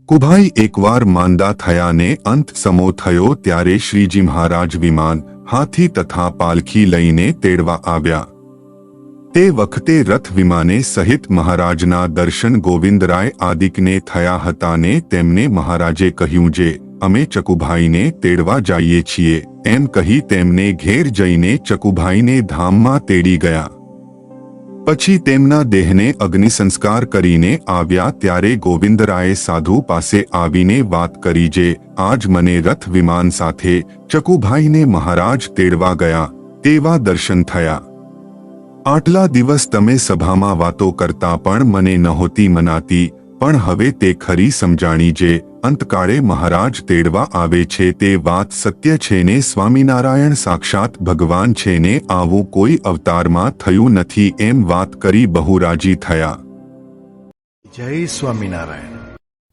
ચકુભાઈ એકવાર માંદા થયા ને અંત સમો થયો ત્યારે શ્રીજી મહારાજ વિમાન, હાથી તથા પાલખી લઈને તેડવા આવ્યા. તે વખતે રથ વિમાને સહિત મહારાજના દર્શન ગોવિંદરાય આદિકને થયા હતા ને તેમને મહારાજે કહ્યું, જે અમે ચકુભાઈને તેડવા જઈએ છીએ એમ કહી તેમને ઘેર જઈને ચકુભાઈને ધામમાં તેડી ગયા. પછી તેમના દેહને અગ્નિસંસ્કાર કરીને આવ્યા ત્યારે ગોવિંદરાયે સાધુ પાસે આવીને વાત કરી, જે આજ મને રથ વિમાન સાથે ચકુભાઈને મહારાજ તેડવા ગયા તેવા દર્શન થયા. આટલા દિવસ તમે સભામાં વાતો કરતા પણ મને નહોતી મનાતી, પણ હવે તે ખરી સમજાણી, જે અંતકાળે મહારાજ તેડવા આવે છે તે વાત સત્ય છે ને સ્વામિનારાયણ સાક્ષાત ભગવાન છે ને આવું કોઈ અવતારમાં થયું નથી એમ વાત કરી બહુ રાજી થયા. જય સ્વામિનારાયણ.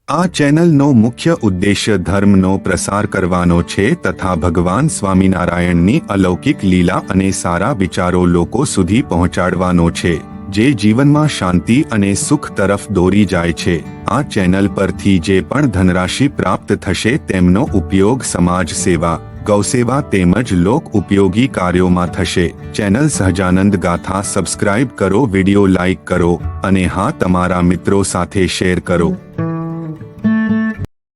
આ ચેનલનો મુખ્ય ઉદ્દેશ્ય ધર્મનો પ્રસાર કરવાનો છે તથા ભગવાન સ્વામિનારાયણની અલૌકિક લીલા અને સારા વિચારો લોકો સુધી પહોંચાડવાનો છે, જે જીવનમાં શાંતિ અને સુખ તરફ દોરી જાય છે. આ ચેનલ પરથી જે પણ ધનરાશિ પ્રાપ્ત થશે તેમનો ઉપયોગ સમાજ સેવા, ગૌસેવા તેમજ લોક ઉપયોગી કાર્યોમાં થશે. ચેનલ સહજાનંદ ગાથા સબસ્ક્રાઇબ કરો, વિડિયો લાઇક કરો અને હા, તમારા મિત્રો સાથે શેર કરો.